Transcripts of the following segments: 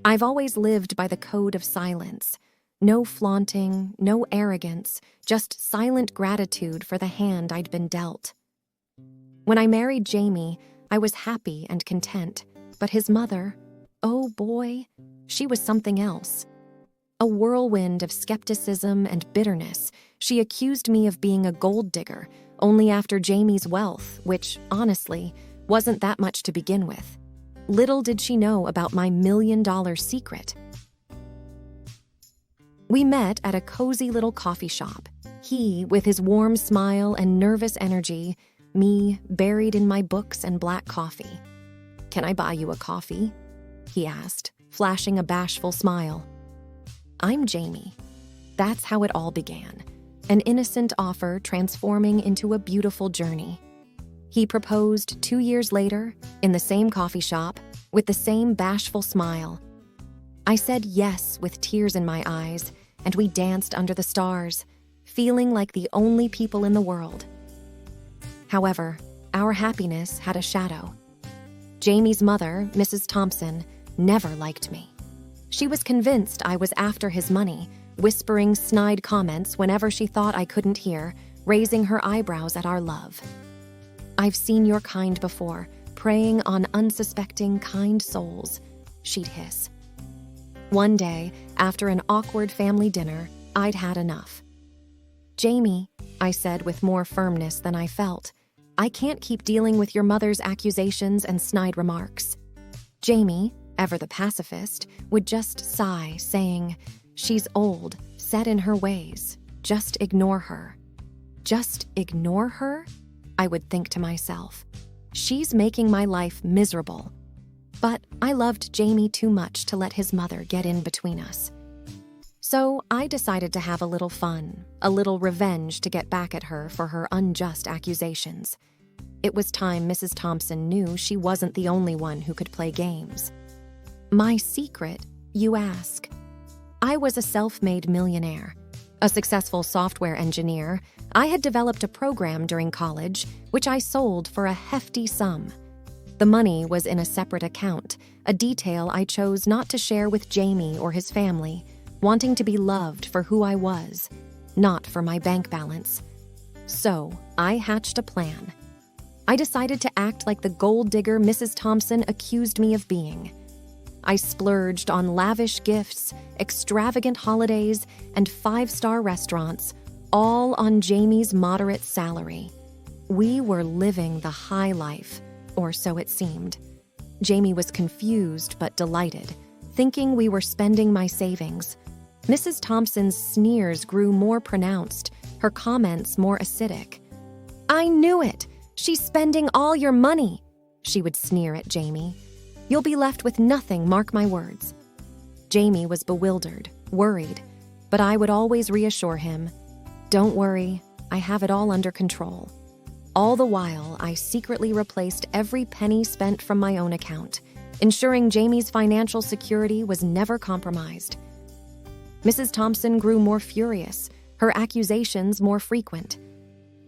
I've always lived by the code of silence. No flaunting, no arrogance, just silent gratitude for the hand I'd been dealt. When I married Jamie, I was happy and content, but his mother, oh boy, she was something else. A whirlwind of skepticism and bitterness, she accused me of being a gold digger only after Jamie's wealth, which, honestly, wasn't that much to begin with. Little did she know about my $1,000,000 secret. We met at a cozy little coffee shop. He, with his warm smile and nervous energy, me, buried in my books and black coffee. "Can I buy you a coffee?" he asked, flashing a bashful smile. I'm Jamie. That's how it all began. An innocent offer transforming into a beautiful journey. He proposed 2 years later, in the same coffee shop, with the same bashful smile. I said yes with tears in my eyes, and we danced under the stars, feeling like the only people in the world. However, our happiness had a shadow. Jamie's mother, Mrs. Thompson, never liked me. She was convinced I was after his money, whispering snide comments whenever she thought I couldn't hear, raising her eyebrows at our love. "I've seen your kind before, preying on unsuspecting, kind souls," she'd hiss. One day, after an awkward family dinner, I'd had enough. "Jamie," I said with more firmness than I felt, "I can't keep dealing with your mother's accusations and snide remarks." Jamie, ever the pacifist, would just sigh, saying, "She's old, set in her ways. Just ignore her." Just ignore her? I would think to myself. She's making my life miserable. But I loved Jamie too much to let his mother get in between us. So I decided to have a little fun, a little revenge to get back at her for her unjust accusations. It was time Mrs. Thompson knew she wasn't the only one who could play games. My secret, you ask? I was a self-made millionaire. A successful software engineer, I had developed a program during college, which I sold for a hefty sum. The money was in a separate account, a detail I chose not to share with Jamie or his family, wanting to be loved for who I was, not for my bank balance. So, I hatched a plan. I decided to act like the gold digger Mrs. Thompson accused me of being. I splurged on lavish gifts, extravagant holidays, and 5-star restaurants, all on Jamie's moderate salary. We were living the high life, or so it seemed. Jamie was confused but delighted, thinking we were spending my savings. Mrs. Thompson's sneers grew more pronounced, her comments more acidic. "I knew it! She's spending all your money!" she would sneer at Jamie. "You'll be left with nothing, mark my words." Jamie was bewildered, worried, but I would always reassure him, "Don't worry, I have it all under control." All the while, I secretly replaced every penny spent from my own account, ensuring Jamie's financial security was never compromised. Mrs. Thompson grew more furious, her accusations more frequent.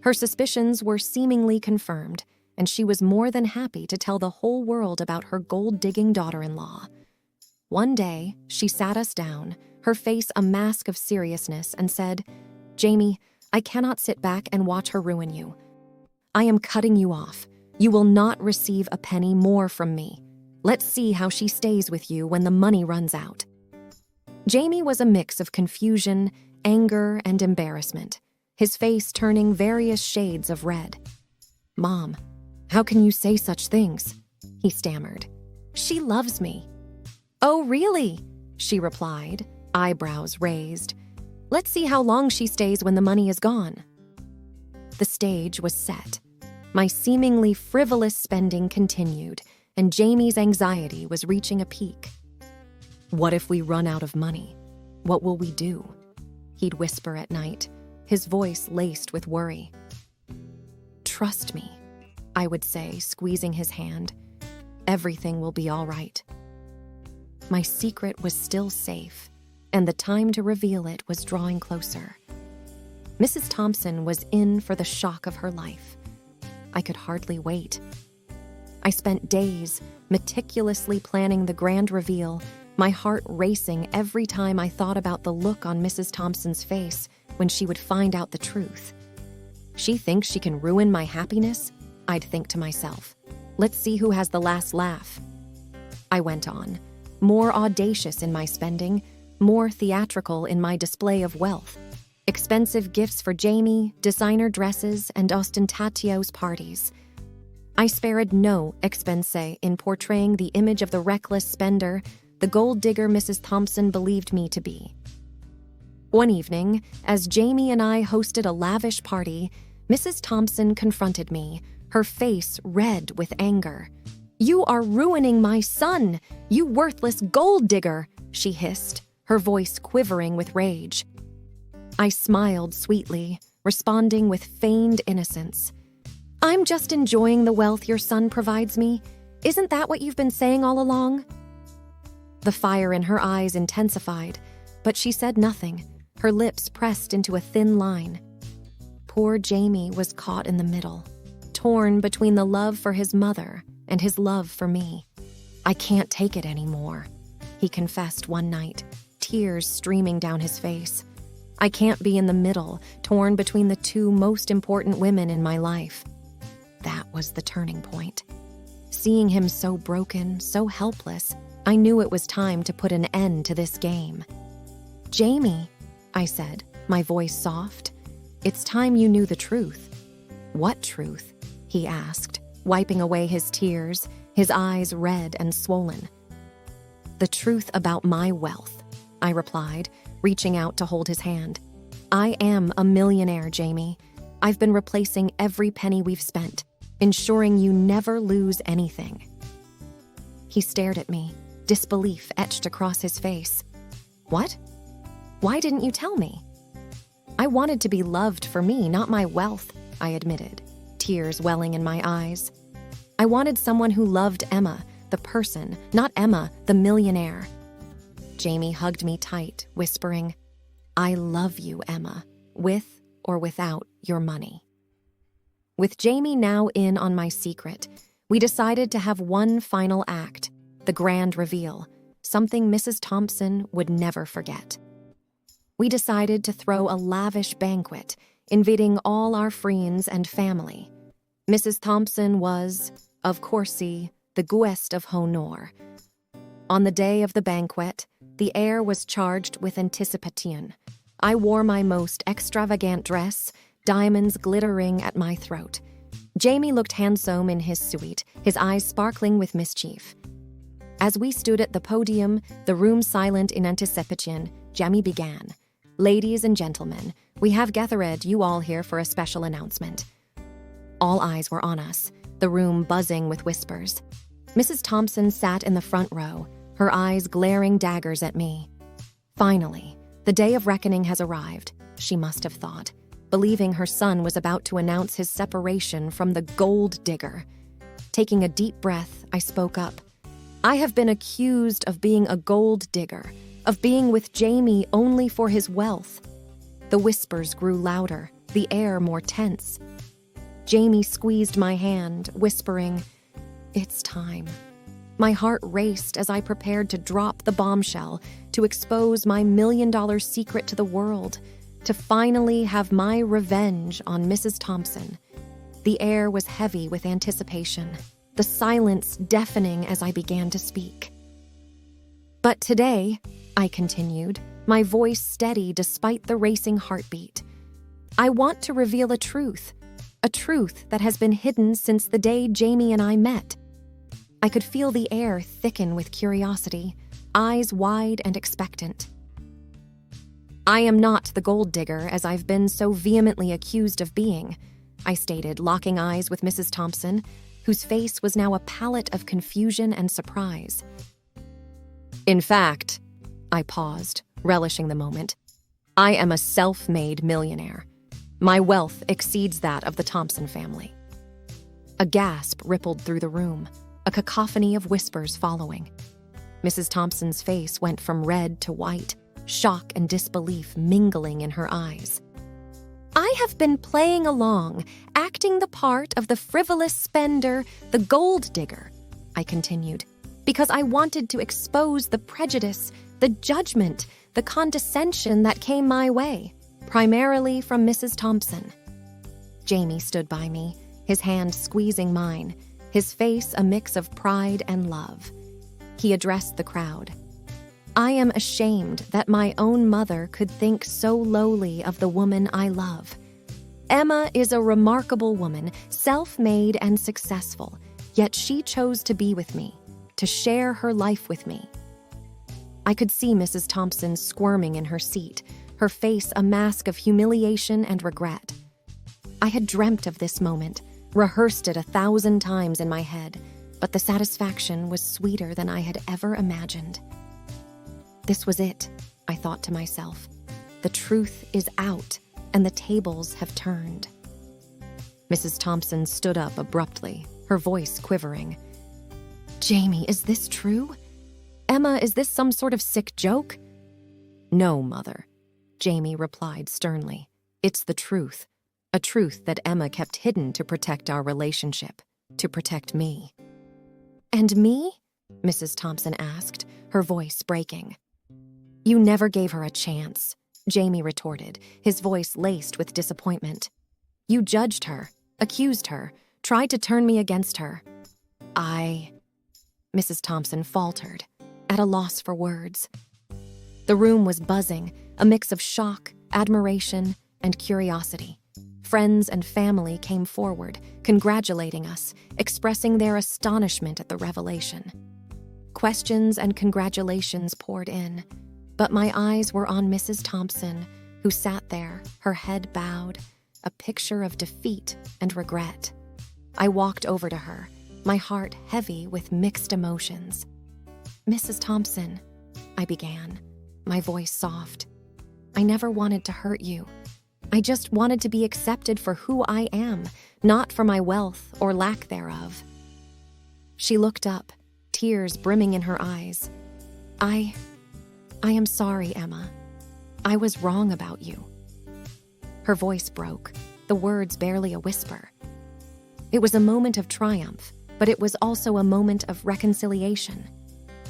Her suspicions were seemingly confirmed, and she was more than happy to tell the whole world about her gold-digging daughter-in-law. One day, she sat us down, her face a mask of seriousness, and said, "Jamie, I cannot sit back and watch her ruin you. I am cutting you off. You will not receive a penny more from me. Let's see how she stays with you when the money runs out." Jamie was a mix of confusion, anger, and embarrassment, his face turning various shades of red. "Mom, how can you say such things?" he stammered. "She loves me." "Oh, really?" she replied, eyebrows raised. "Let's see how long she stays when the money is gone." The stage was set. My seemingly frivolous spending continued, and Jamie's anxiety was reaching a peak. "What if we run out of money? What will we do?" he'd whisper at night, his voice laced with worry. "Trust me," I would say, squeezing his hand. "Everything will be all right." My secret was still safe, and the time to reveal it was drawing closer. Mrs. Thompson was in for the shock of her life. I could hardly wait. I spent days meticulously planning the grand reveal, my heart racing every time I thought about the look on Mrs. Thompson's face when she would find out the truth. She thinks she can ruin my happiness? I'd think to myself. Let's see who has the last laugh. I went on, more audacious in my spending, more theatrical in my display of wealth. Expensive gifts for Jamie, designer dresses, and ostentatious parties. I spared no expense in portraying the image of the reckless spender, the gold digger Mrs. Thompson believed me to be. One evening, as Jamie and I hosted a lavish party, Mrs. Thompson confronted me, her face red with anger. "You are ruining my son, you worthless gold digger," she hissed, her voice quivering with rage. I smiled sweetly, responding with feigned innocence. "I'm just enjoying the wealth your son provides me. Isn't that what you've been saying all along?" The fire in her eyes intensified, but she said nothing, her lips pressed into a thin line. Poor Jamie was caught in the middle, torn between the love for his mother and his love for me. "I can't take it anymore," he confessed one night, tears streaming down his face. "I can't be in the middle, torn between the two most important women in my life." That was the turning point. Seeing him so broken, so helpless, I knew it was time to put an end to this game. "Jamie," I said, my voice soft, "it's time you knew the truth." "What truth?" he asked, wiping away his tears, his eyes red and swollen. "The truth about my wealth," I replied, reaching out to hold his hand. "I am a millionaire, Jamie. I've been replacing every penny we've spent, ensuring you never lose anything." He stared at me, disbelief etched across his face. "What? Why didn't you tell me?" "I wanted to be loved for me, not my wealth," I admitted, tears welling in my eyes. "I wanted someone who loved Emma, the person, not Emma, the millionaire." Jamie hugged me tight, whispering, "I love you, Emma, with or without your money." With Jamie now in on my secret, we decided to have one final act, the grand reveal, something Mrs. Thompson would never forget. We decided to throw a lavish banquet, inviting all our friends and family. Mrs. Thompson was, of course, the guest of honor. On the day of the banquet, the air was charged with anticipation. I wore my most extravagant dress, diamonds glittering at my throat. Jamie looked handsome in his suite, his eyes sparkling with mischief. As we stood at the podium, the room silent in anticipation, Jamie began. "Ladies and gentlemen, we have gathered you all here for a special announcement." All eyes were on us, the room buzzing with whispers. Mrs. Thompson sat in the front row, her eyes glaring daggers at me. Finally, the day of reckoning has arrived, she must have thought, believing her son was about to announce his separation from the gold digger. Taking a deep breath, I spoke up. "I have been accused of being a gold digger, of being with Jamie only for his wealth." The whispers grew louder, the air more tense. Jamie squeezed my hand, whispering, "It's time." My heart raced as I prepared to drop the bombshell, to expose my $1,000,000 secret to the world, to finally have my revenge on Mrs. Thompson. The air was heavy with anticipation, the silence deafening as I began to speak. "But today," I continued, my voice steady despite the racing heartbeat, "I want to reveal a truth that has been hidden since the day Jamie and I met." I could feel the air thicken with curiosity, eyes wide and expectant. "I am not the gold digger as I've been so vehemently accused of being," I stated, locking eyes with Mrs. Thompson, whose face was now a palette of confusion and surprise. "In fact," I paused, relishing the moment, "I am a self-made millionaire. My wealth exceeds that of the Thompson family." A gasp rippled through the room, a cacophony of whispers following. Mrs. Thompson's face went from red to white, shock and disbelief mingling in her eyes. "I have been playing along, acting the part of the frivolous spender, the gold digger," I continued. Because I wanted to expose the prejudice, the judgment, the condescension that came my way, primarily from Mrs. Thompson. Jamie stood by me, his hand squeezing mine, his face a mix of pride and love. He addressed the crowd. I am ashamed that my own mother could think so lowly of the woman I love. Emma is a remarkable woman, self-made and successful, yet she chose to be with me, to share her life with me. I could see Mrs. Thompson squirming in her seat, her face a mask of humiliation and regret. I had dreamt of this moment, rehearsed it 1,000 times in my head, but the satisfaction was sweeter than I had ever imagined. This was it, I thought to myself. The truth is out, and the tables have turned. Mrs. Thompson stood up abruptly, her voice quivering. Jamie, is this true? Emma, is this some sort of sick joke? No, Mother, Jamie replied sternly. It's the truth. A truth that Emma kept hidden to protect our relationship, to protect me. And me? Mrs. Thompson asked, her voice breaking. You never gave her a chance, Jamie retorted, his voice laced with disappointment. You judged her, accused her, tried to turn me against her. Mrs. Thompson faltered, at a loss for words. The room was buzzing, a mix of shock, admiration, and curiosity. Friends and family came forward, congratulating us, expressing their astonishment at the revelation. Questions and congratulations poured in, but my eyes were on Mrs. Thompson, who sat there, her head bowed, a picture of defeat and regret. I walked over to her, my heart heavy with mixed emotions. Mrs. Thompson, I began, my voice soft. I never wanted to hurt you. I just wanted to be accepted for who I am, not for my wealth or lack thereof. She looked up, tears brimming in her eyes. I am sorry, Emma. I was wrong about you. Her voice broke, the words barely a whisper. It was a moment of triumph, but it was also a moment of reconciliation.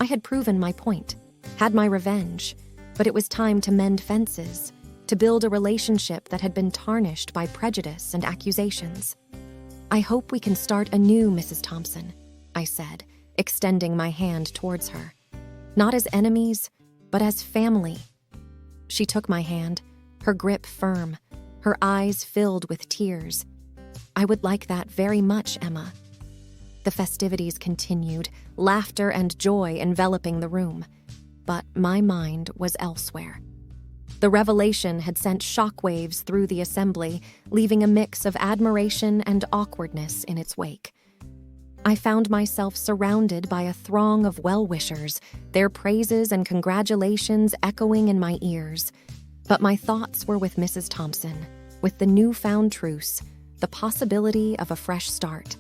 I had proven my point, had my revenge, but it was time to mend fences, to build a relationship that had been tarnished by prejudice and accusations. I hope we can start anew, Mrs. Thompson, I said, extending my hand towards her. Not as enemies, but as family. She took my hand, her grip firm, her eyes filled with tears. I would like that very much, Emma. The festivities continued, laughter and joy enveloping the room. But my mind was elsewhere. The revelation had sent shockwaves through the assembly, leaving a mix of admiration and awkwardness in its wake. I found myself surrounded by a throng of well-wishers, their praises and congratulations echoing in my ears. But my thoughts were with Mrs. Thompson, with the newfound truce, the possibility of a fresh start.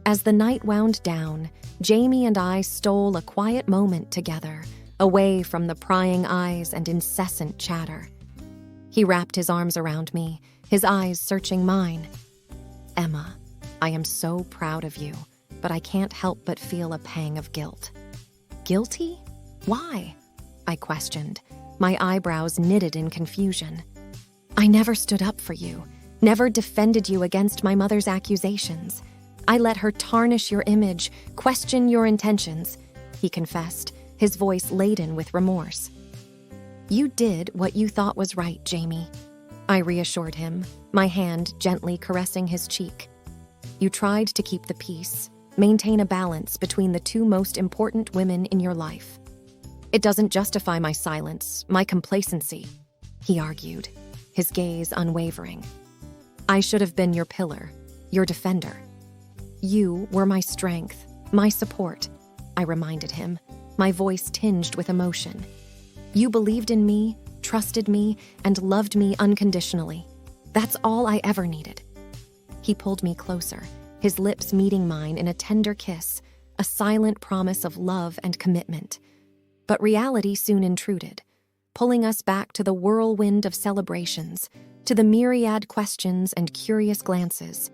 As the night wound down, Jamie and I stole a quiet moment together, away from the prying eyes and incessant chatter. He wrapped his arms around me, his eyes searching mine. Emma, I am so proud of you, but I can't help but feel a pang of guilt. Guilty? Why? I questioned, my eyebrows knitted in confusion. I never stood up for you, never defended you against my mother's accusations. I let her tarnish your image, question your intentions, he confessed, his voice laden with remorse. You did what you thought was right, Jamie, I reassured him, my hand gently caressing his cheek. You tried to keep the peace, maintain a balance between the two most important women in your life. It doesn't justify my silence, my complacency, he argued, his gaze unwavering. I should have been your pillar, your defender. You were my strength, my support, I reminded him, my voice tinged with emotion. You believed in me, trusted me, and loved me unconditionally. That's all I ever needed. He pulled me closer, his lips meeting mine in a tender kiss, a silent promise of love and commitment. But reality soon intruded, pulling us back to the whirlwind of celebrations, to the myriad questions and curious glances.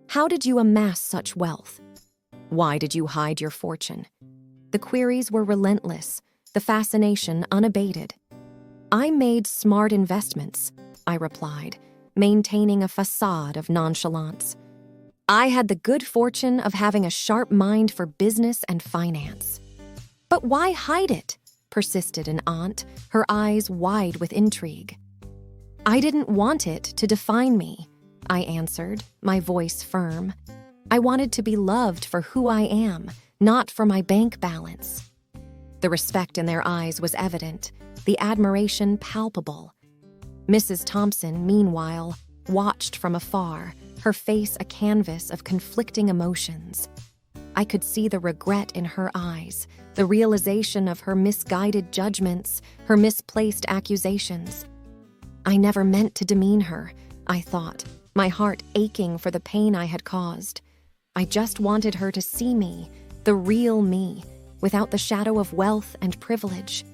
How did you amass such wealth? Why did you hide your fortune? The queries were relentless, the fascination unabated. I made smart investments, I replied, maintaining a facade of nonchalance. I had the good fortune of having a sharp mind for business and finance. But why hide it? Persisted an aunt, her eyes wide with intrigue. I didn't want it to define me, I answered, my voice firm. I wanted to be loved for who I am, not for my bank balance. The respect in their eyes was evident, the admiration palpable. Mrs. Thompson, meanwhile, watched from afar, her face a canvas of conflicting emotions. I could see the regret in her eyes, the realization of her misguided judgments, her misplaced accusations. I never meant to demean her, I thought, my heart aching for the pain I had caused. I just wanted her to see me, the real me, without the shadow of wealth and privilege.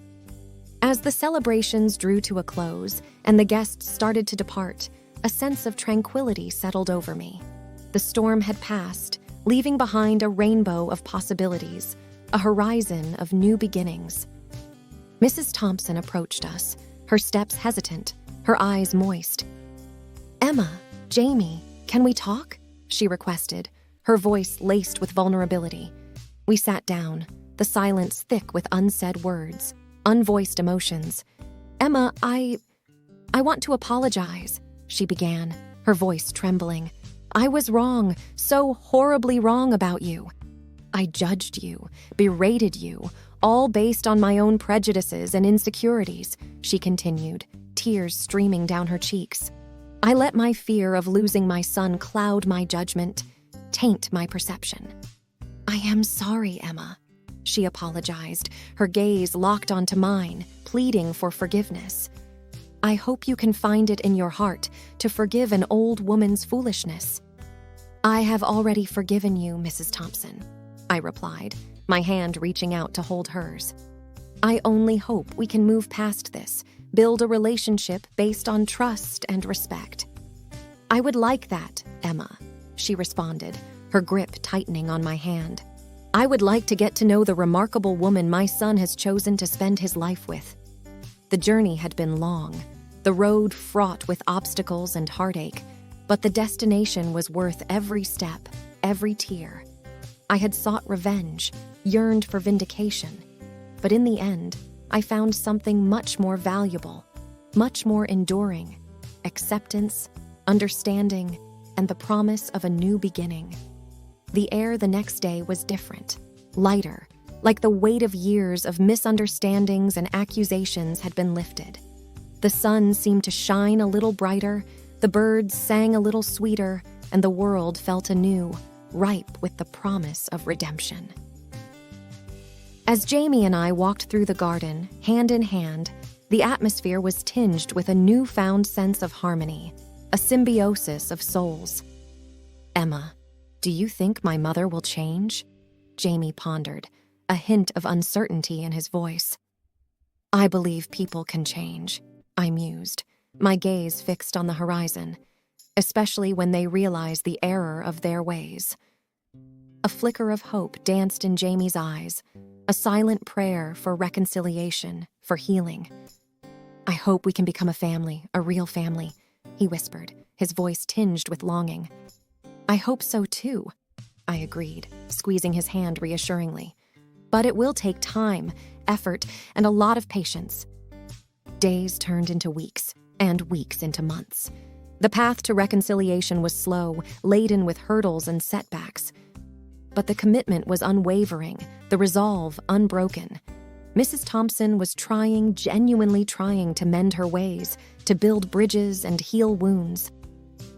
As the celebrations drew to a close and the guests started to depart, a sense of tranquility settled over me. The storm had passed, leaving behind a rainbow of possibilities, a horizon of new beginnings. Mrs. Thompson approached us, her steps hesitant, her eyes moist. "Emma, Jamie, can we talk?" she requested, her voice laced with vulnerability. We sat down, the silence thick with unsaid words, unvoiced emotions. "Emma, I want to apologize," she began, her voice trembling. "I was wrong, so horribly wrong about you. I judged you, berated you, all based on my own prejudices and insecurities," she continued, tears streaming down her cheeks. "I let my fear of losing my son cloud my judgment, taint my perception. I am sorry, Emma," she apologized, her gaze locked onto mine, pleading for forgiveness. "I hope you can find it in your heart to forgive an old woman's foolishness." "I have already forgiven you, Mrs. Thompson," I replied, my hand reaching out to hold hers. "I only hope we can move past this, build a relationship based on trust and respect." "I would like that, Emma," she responded, her grip tightening on my hand. "I would like to get to know the remarkable woman my son has chosen to spend his life with." The journey had been long, the road fraught with obstacles and heartache, but the destination was worth every step, every tear. I had sought revenge, yearned for vindication, but in the end, I found something much more valuable, much more enduring: acceptance, understanding, and the promise of a new beginning. The air the next day was different, lighter, like the weight of years of misunderstandings and accusations had been lifted. The sun seemed to shine a little brighter, the birds sang a little sweeter, and the world felt anew, ripe with the promise of redemption. As Jamie and I walked through the garden, hand in hand, the atmosphere was tinged with a newfound sense of harmony, a symbiosis of souls. "Emma, do you think my mother will change?" Jamie pondered, a hint of uncertainty in his voice. "I believe people can change," I mused, my gaze fixed on the horizon, especially when they realize the error of their ways. A flicker of hope danced in Jamie's eyes, a silent prayer for reconciliation, for healing. "I hope we can become a family, a real family," he whispered, his voice tinged with longing. "I hope so too," I agreed, squeezing his hand reassuringly. "But it will take time, effort, and a lot of patience." Days turned into weeks, and weeks into months. The path to reconciliation was slow, laden with hurdles and setbacks. But the commitment was unwavering, the resolve unbroken. Mrs. Thompson was genuinely trying to mend her ways, to build bridges and heal wounds.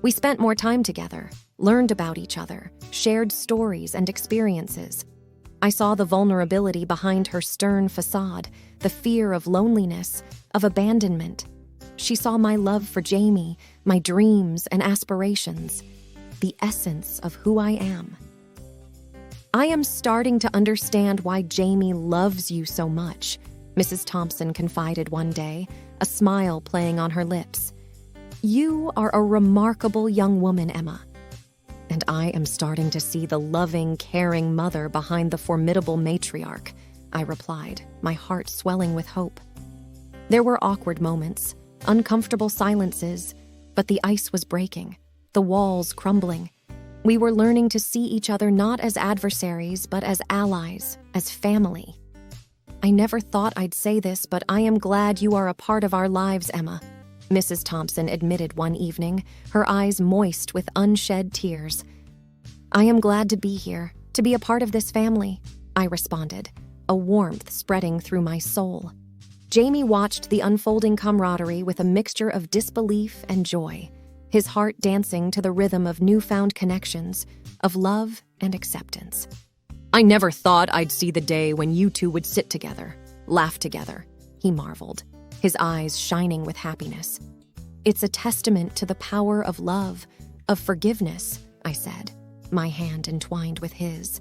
We spent more time together, learned about each other, shared stories and experiences. I saw the vulnerability behind her stern facade, the fear of loneliness, of abandonment. She saw my love for Jamie, my dreams and aspirations, the essence of who I am. "I am starting to understand why Jamie loves you so much," Mrs. Thompson confided one day, a smile playing on her lips. "You are a remarkable young woman, Emma." And I am starting to see the loving, caring mother behind the formidable matriarch, I replied, my heart swelling with hope. There were awkward moments, uncomfortable silences, but the ice was breaking, the walls crumbling. We were learning to see each other not as adversaries, but as allies, as family. I never thought I'd say this, but I am glad you are a part of our lives, Emma, Mrs. Thompson admitted one evening, her eyes moist with unshed tears. I am glad to be here, to be a part of this family, I responded, a warmth spreading through my soul. Jamie watched the unfolding camaraderie with a mixture of disbelief and joy, his heart dancing to the rhythm of newfound connections, of love and acceptance. I never thought I'd see the day when you two would sit together, laugh together, he marveled, his eyes shining with happiness. It's a testament to the power of love, of forgiveness, I said, my hand entwined with his.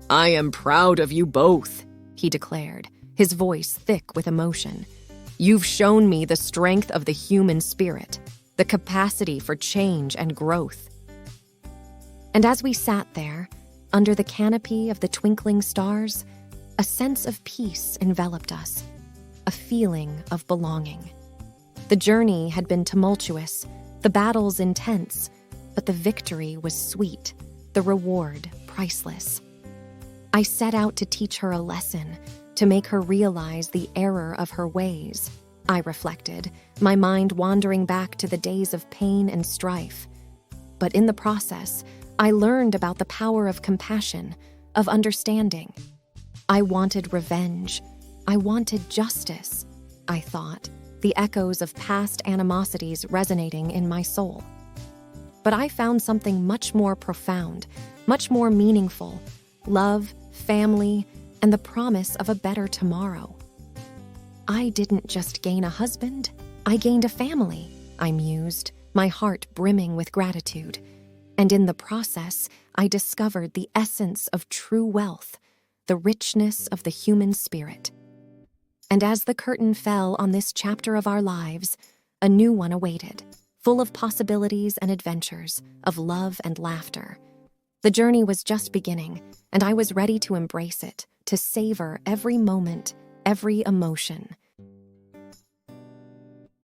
I am proud of you both, he declared, his voice thick with emotion. You've shown me the strength of the human spirit, the capacity for change and growth. And as we sat there, under the canopy of the twinkling stars, a sense of peace enveloped us, a feeling of belonging. The journey had been tumultuous, the battles intense, but the victory was sweet, the reward priceless. I set out to teach her a lesson, to make her realize the error of her ways, I reflected, my mind wandering back to the days of pain and strife. But in the process, I learned about the power of compassion, of understanding. I wanted revenge. I wanted justice, I thought, the echoes of past animosities resonating in my soul. But I found something much more profound, much more meaningful: love, family, and the promise of a better tomorrow. I didn't just gain a husband, I gained a family, I mused, my heart brimming with gratitude. And in the process, I discovered the essence of true wealth, the richness of the human spirit. And as the curtain fell on this chapter of our lives, a new one awaited, full of possibilities and adventures, of love and laughter. The journey was just beginning, and I was ready to embrace it, to savor every moment, every emotion.